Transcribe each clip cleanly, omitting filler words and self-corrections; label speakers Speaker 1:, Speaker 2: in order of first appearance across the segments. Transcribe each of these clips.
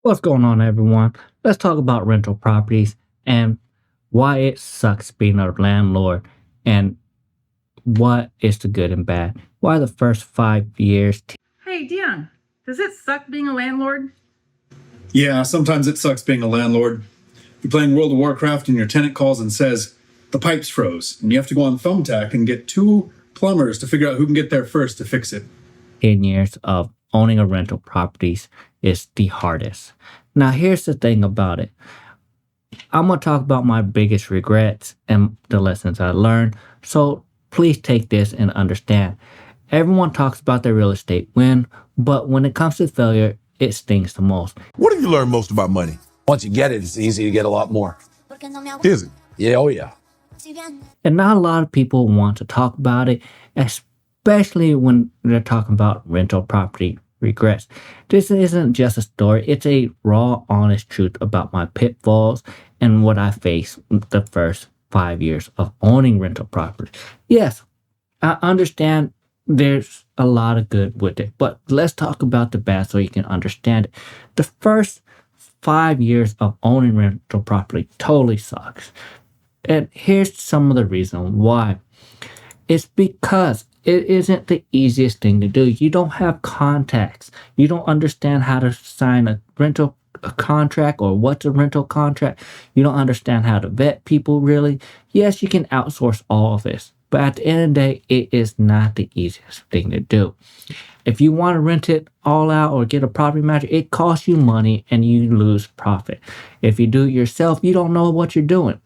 Speaker 1: What's going on, everyone? Let's talk about rental properties and why it sucks being a landlord and what is the good and bad. Why the first 5 years.
Speaker 2: Hey, Dion, does it suck being a landlord?
Speaker 3: Yeah, sometimes it sucks being a landlord. You're playing World of Warcraft and your tenant calls and says, the pipes froze, and you have to go on Thumbtack and get two plumbers to figure out who can get there first to fix it.
Speaker 1: 10 years of owning a rental properties is the hardest. Now, here's the thing about it. I'm going to talk about my biggest regrets and the lessons I learned. So please take this and understand. Everyone talks about their real estate win, but when it comes to failure, it stings the most.
Speaker 4: What have you learned most about money?
Speaker 5: Once you get it, it's easy to get a lot more.
Speaker 4: Is it?
Speaker 5: Yeah, oh yeah.
Speaker 1: And not a lot of people want to talk about it, especially when they're talking about rental property regrets. This isn't just a story, it's a raw, honest truth about my pitfalls and what I faced the first 5 years of owning rental property. Yes, I understand there's a lot of good with it, but let's talk about the bad so you can understand it. The first 5 years of owning rental property totally sucks. And here's some of the reason why. It's because it isn't the easiest thing to do. You don't have contacts. You don't understand how to sign a rental contract or what's a rental contract. You don't understand how to vet people really. Yes, you can outsource all of this, but at the end of the day, it is not the easiest thing to do. If you want to rent it all out or get a property manager, it costs you money and you lose profit. If you do it yourself, you don't know what you're doing.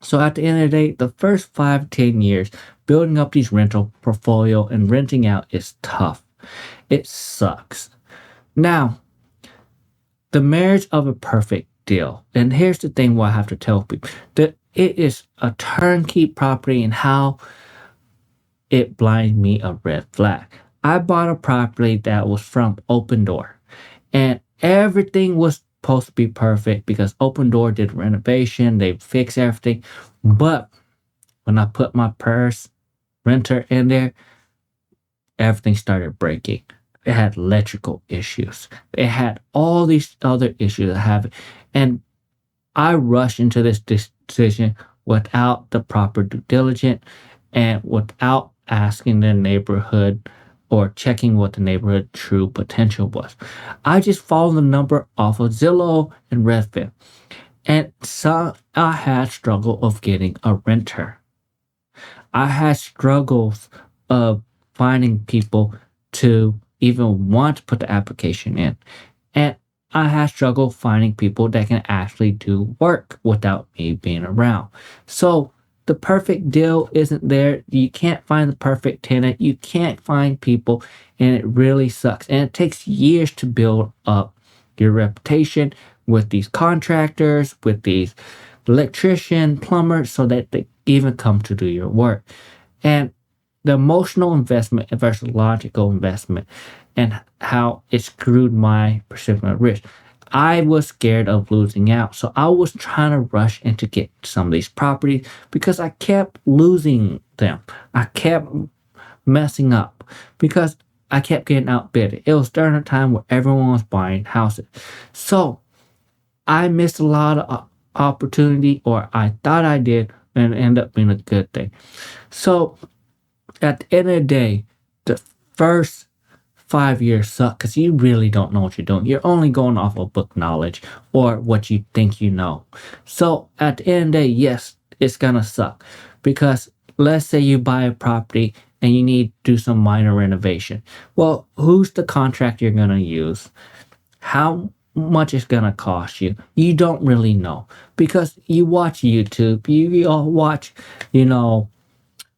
Speaker 1: So at the end of the day, the first 5-10 years, building up these rental portfolio and renting out is tough. It sucks. Now, the marriage of a perfect deal. And here's the thing what I have to tell people. That it is a turnkey property and how it blinded me a red flag. I bought a property that was from Open Door. And everything was supposed to be perfect because Open Door did renovation, they fixed everything. But when I put my purse renter in there, everything started breaking. It had electrical issues. It had all these other issues I have. And I rushed into this decision without the proper due diligence and without asking the neighborhood or checking what the neighborhood true potential was. I just followed the number off of Zillow and Redfin. And so I had struggle of getting a renter. I had struggles of finding people to even want to put the application in. And I had struggle finding people that can actually do work without me being around. So the perfect deal isn't there. You can't find the perfect tenant. You can't find people, and it really sucks. And it takes years to build up your reputation with these contractors, with these electrician, plumbers, so that they even come to do your work. And the emotional investment versus logical investment and how it screwed my perception of risk. I was scared of losing out. So I was trying to rush in to get some of these properties because I kept losing them. I kept messing up because I kept getting outbid. It was during a time where everyone was buying houses. So I missed a lot of opportunity, or I thought I did, and it ended up being a good thing. So at the end of the day, the first 5 years suck because you really don't know what you're doing. You're only going off of book knowledge or what you think you know. So at the end of the day, yes, it's gonna suck because let's say you buy a property and you need to do some minor renovation. Well, who's the contractor you're gonna use? How much it's gonna cost you? You don't really know because you watch YouTube, you all watch,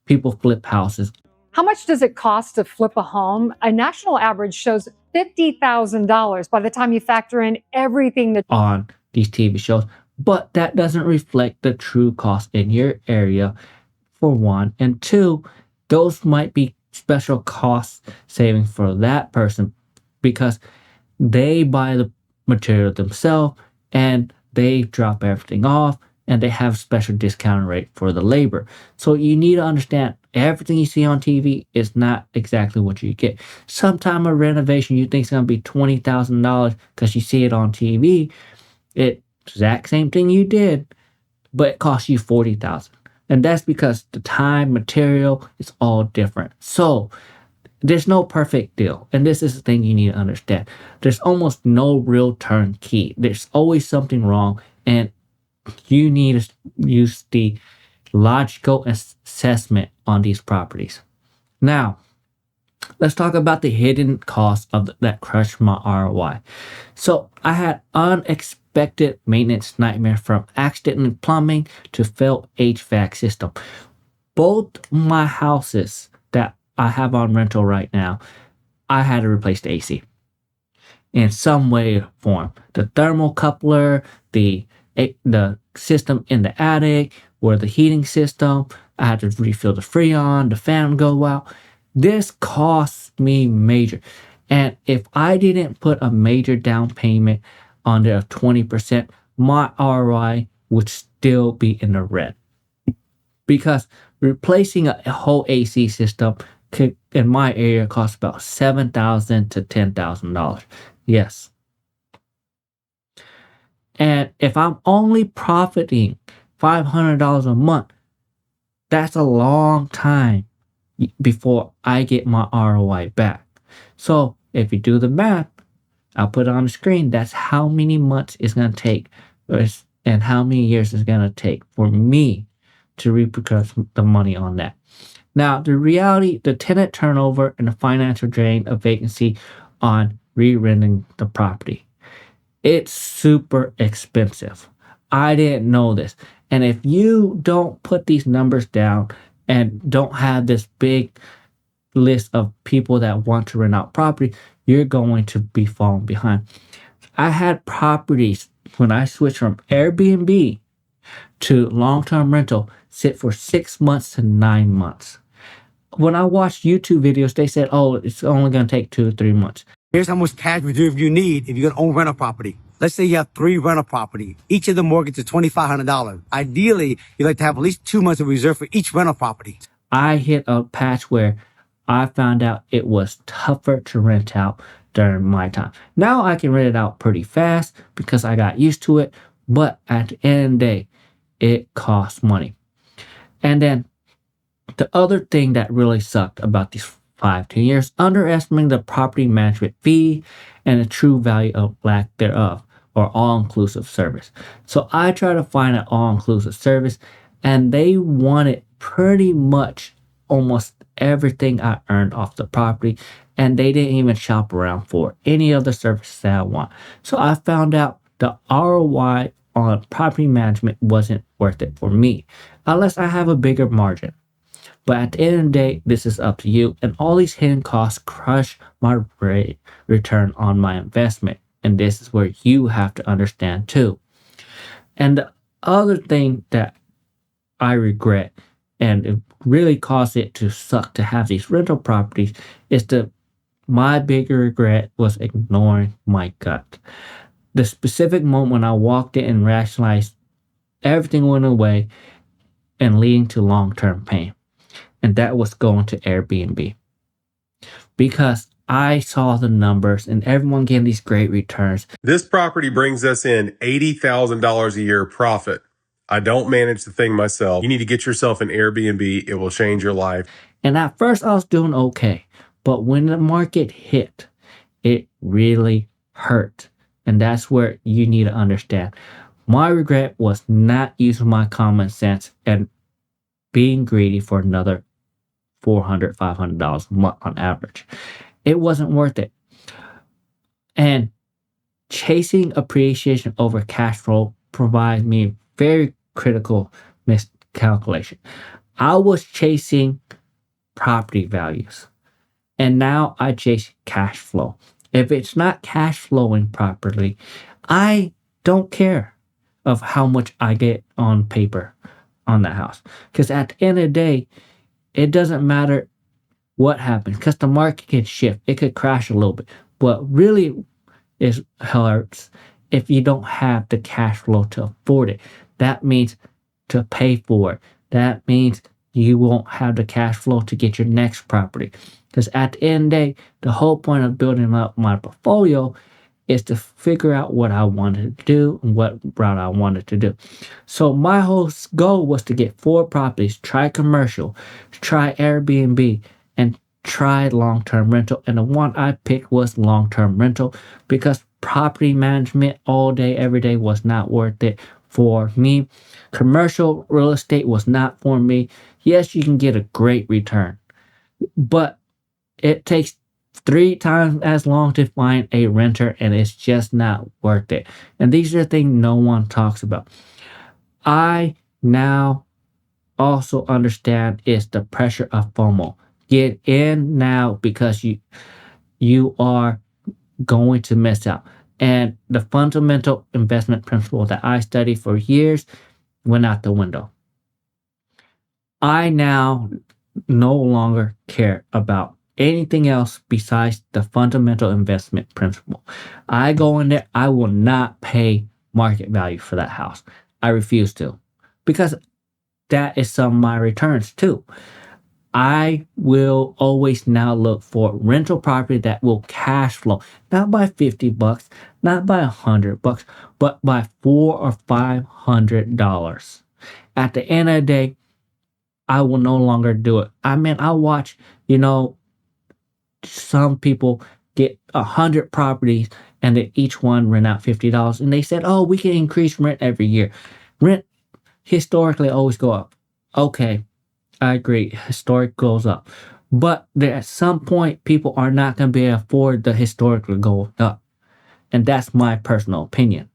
Speaker 1: people flip houses.
Speaker 6: How much does it cost to flip a home? A national average shows $50,000 by the time you factor in everything that
Speaker 1: on these TV shows, but that doesn't reflect the true cost in your area, for one. And two, those might be special cost savings for that person because they buy the material themselves and they drop everything off and they have special discount rate for the labor. So you need to understand everything you see on TV is not exactly what you get. Sometime a renovation you think is going to be $20,000 because you see it on TV. It exact same thing you did, but it costs you $40,000. And that's because the time, material, is all different. So there's no perfect deal. And this is the thing you need to understand. There's almost no real turnkey. There's always something wrong. And you need to use the logical assessment on these properties. Now, let's talk about the hidden costs that crushed my ROI. So I had unexpected maintenance nightmare, from accidental plumbing to failed HVAC system. Both my houses that I have on rental right now, I had to replace the AC in some way or form. The thermocoupler, the system in the attic, or the heating system, I had to refill the Freon, the fan go out. This costs me major. And if I didn't put a major down payment on there of 20%, my ROI would still be in the red. Because replacing a whole AC system could, in my area, cost about $7,000 to $10,000. Yes. And if I'm only profiting $500 a month, that's a long time before I get my ROI back. So if you do the math, I'll put it on the screen. That's how many months it's going to take, and how many years it's going to take for me to recoup the money on that. Now, the reality, the tenant turnover and the financial drain of vacancy on re-renting the property. It's super expensive. I didn't know this. And if you don't put these numbers down and don't have this big list of people that want to rent out property, you're going to be falling behind. I had properties when I switched from Airbnb to long-term rental sit for 6 months to 9 months. When I watched YouTube videos, they said, oh, it's only going to take 2 or 3 months.
Speaker 7: Here's how much cash reserve you need if you're going to own rental property. Let's say you have 3 rental property. Each of the mortgage is $2,500. Ideally, you'd like to have at least 2 months of reserve for each rental property.
Speaker 1: I hit a patch where I found out it was tougher to rent out during my time. Now I can rent it out pretty fast because I got used to it. But at the end of the day, it costs money. And then the other thing that really sucked about these 5-10 years, underestimating the property management fee and the true value of lack thereof, or all-inclusive service. So I tried to find an all-inclusive service, and they wanted pretty much almost everything I earned off the property, and they didn't even shop around for any other services that I want. So I found out the ROI on property management wasn't worth it for me, unless I have a bigger margin. But at the end of the day, this is up to you. And all these hidden costs crush my return on my investment. And this is where you have to understand too. And the other thing that I regret, and it really caused it to suck to have these rental properties, is my bigger regret was ignoring my gut. The specific moment when I walked in and rationalized, everything went away and leading to long-term pain. And that was going to Airbnb. Because I saw the numbers and everyone getting these great returns.
Speaker 8: This property brings us in $80,000 a year profit. I don't manage the thing myself. You need to get yourself an Airbnb. It will change your life.
Speaker 1: And at first I was doing okay. But when the market hit, it really hurt. And that's where you need to understand. My regret was not using my common sense and being greedy for another $400, $500 a month on average. It wasn't worth it. And chasing appreciation over cash flow provides me very critical miscalculation. I was chasing property values, and now I chase cash flow. If it's not cash flowing properly, I don't care of how much I get on paper on that house. Because at the end of the day, it doesn't matter what happens, because the market can shift. It could crash a little bit. But really, it hurts if you don't have the cash flow to afford it. that means to pay for it. That means you won't have the cash flow to get your next property. Because at the end of the day, the whole point of building up my portfolio is to figure out what I wanted to do and what route I wanted to do. So my whole goal was to get 4 properties, try commercial, try Airbnb, and try long-term rental. And the one I picked was long-term rental because property management all day, every day was not worth it for me. Commercial real estate was not for me. Yes, you can get a great return, but it takes 3 times as long to find a renter, and it's just not worth it. And these are things no one talks about. I now also understand is the pressure of FOMO. Get in now because you are going to miss out. And the fundamental investment principle that I studied for years went out the window. I now no longer care about anything else besides the fundamental investment principle. I go in there, I will not pay market value for that house. I refuse to, because that is some of my returns too. I will always now look for rental property that will cash flow, not by $50, not by $100, but by $400 or $500. At the end of the day, I will no longer do it. I mean, I watch, some people get 100 properties and then each one rent out $50. And they said, oh, we can increase rent every year. Rent historically always go up. Okay, I agree. Historic goes up. But at some point, people are not going to be able to afford the historically go up. And that's my personal opinion.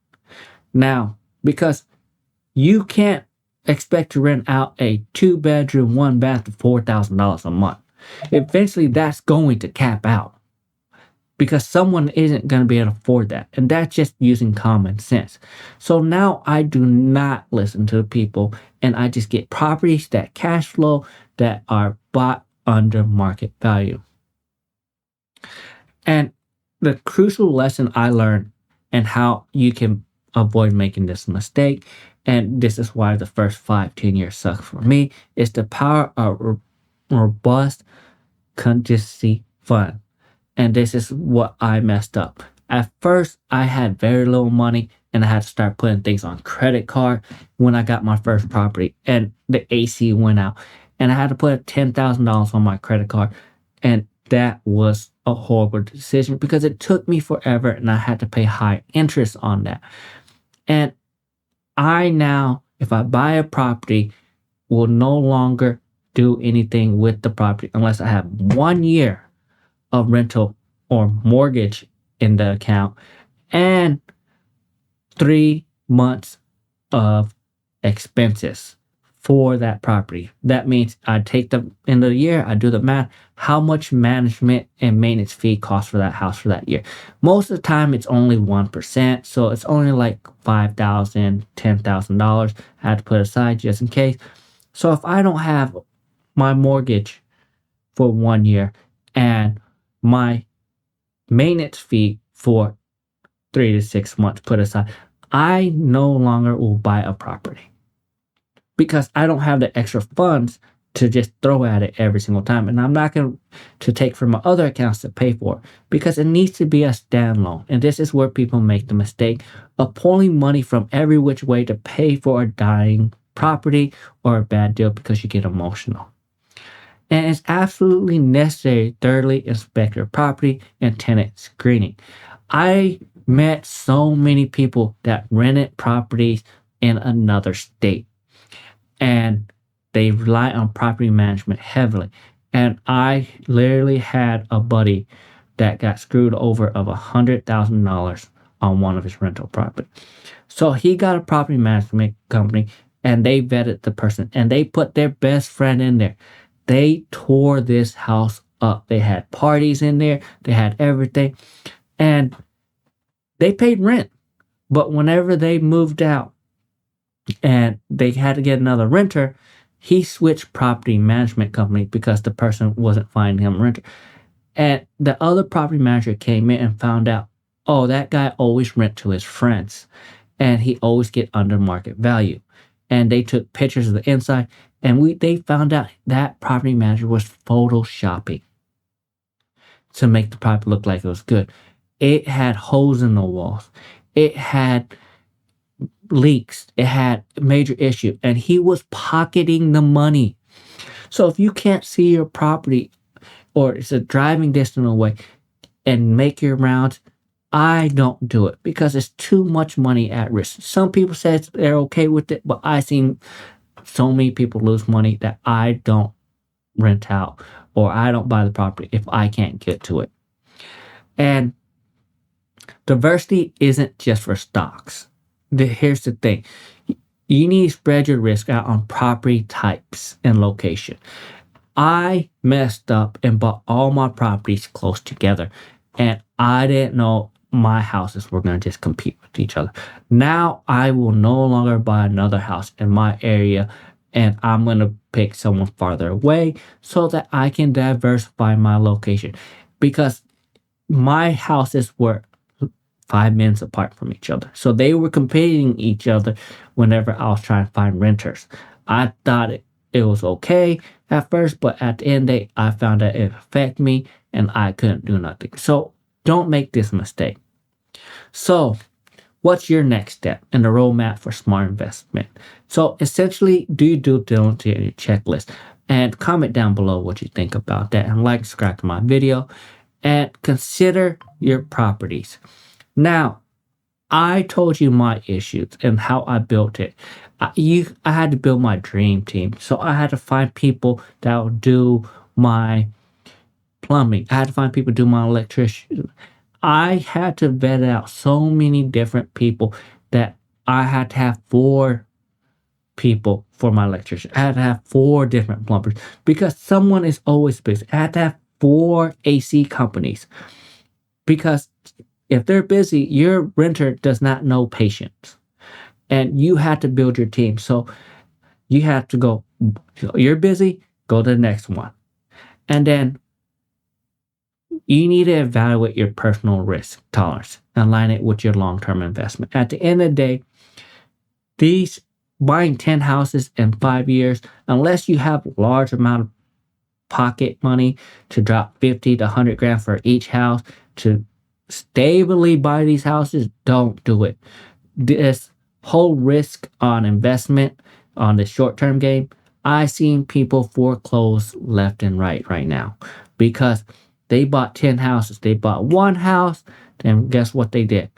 Speaker 1: Now, because you can't expect to rent out a 2-bedroom, 1-bath for $4,000 a month. Eventually, that's going to cap out because someone isn't going to be able to afford that. And that's just using common sense. So now I do not listen to the people and I just get properties that cash flow that are bought under market value. And the crucial lesson I learned and how you can avoid making this mistake, and this is why the first 5-10 years suck for me, is the power of robust contingency fund. And this is what I messed up. At first, I had very little money and I had to start putting things on credit card when I got my first property and the AC went out. And I had to put $10,000 on my credit card. And that was a horrible decision because it took me forever and I had to pay high interest on that. And I now, if I buy a property, will no longer do anything with the property unless I have 1 year of rental or mortgage in the account and 3 months of expenses for that property. That means I take the end of the year, I do the math, how much management and maintenance fee costs for that house for that year. Most of the time it's only 1%, so it's only like $5,000, $10,000 I have to put aside just in case. So if I don't have my mortgage for 1 year and my maintenance fee for 3 to 6 months put aside, I no longer will buy a property because I don't have the extra funds to just throw at it every single time. And I'm not going to take from my other accounts to pay for it because it needs to be a standalone. And this is where people make the mistake of pulling money from every which way to pay for a dying property or a bad deal because you get emotional. And it's absolutely necessary to thoroughly inspect your property and tenant screening. I met so many people that rented properties in another state and they rely on property management heavily. And I literally had a buddy that got screwed over of $100,000 on one of his rental property. So he got a property management company and they vetted the person and they put their best friend in there. They tore this house up. They had parties in there. They had everything. And they paid rent. But whenever they moved out and they had to get another renter, he switched property management company because the person wasn't finding him a renter. And the other property manager came in and found out, oh, that guy always rent to his friends. and he always get under market value. And they took pictures of the inside, and they found out that property manager was photoshopping to make the property look like it was good. It had holes in the walls. It had leaks. It had major issue, and he was pocketing the money. So if you can't see your property, or it's a driving distance away, and make your rounds, I don't do it because it's too much money at risk. Some people say they're okay with it, but I've seen so many people lose money that I don't rent out or I don't buy the property if I can't get to it. And diversity isn't just for stocks. Here's the thing. You need to spread your risk out on property types and location. I messed up and bought all my properties close together, and I didn't know my houses were going to just compete with each other. Now I will no longer buy another house in my area, and I'm going to pick someone farther away so that I can diversify my location, because my houses were 5 minutes apart from each other. So they were competing each other whenever I was trying to find renters. I thought it was okay at first, but at the end of the day, I found that it affected me and I couldn't do nothing. So don't make this mistake. So what's your next step in the roadmap for smart investment? So essentially, do your due diligence in your checklist, and comment down below what you think about that, and like, subscribe to my video, and consider your properties. Now, I told you my issues and how I built it. I had to build my dream team. So I had to find people that would do my plumbing. I had to find people to do my electrician. I had to vet out so many different people that I had to have 4 people for my electrician. I had to have 4 different plumbers because someone is always busy. I had to have 4 AC companies because if they're busy, your renter does not know patience. And you have to build your team. So you have to go, you're busy, go to the next one. And then you need to evaluate your personal risk tolerance and align it with your long-term investment. At the end of the day, buying 10 houses in 5 years, unless you have a large amount of pocket money to drop 50 to 100 grand for each house to stably buy these houses, don't do it. This whole risk on investment on the short-term game, I've seen people foreclose left and right now because they bought 10 houses. They bought one house, and guess what they did?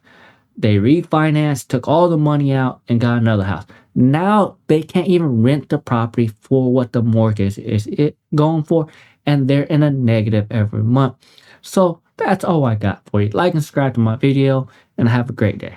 Speaker 1: They refinanced, took all the money out, and got another house. Now they can't even rent the property for what the mortgage is going for, and they're in a negative every month. So that's all I got for you. Like and subscribe to my video, and have a great day.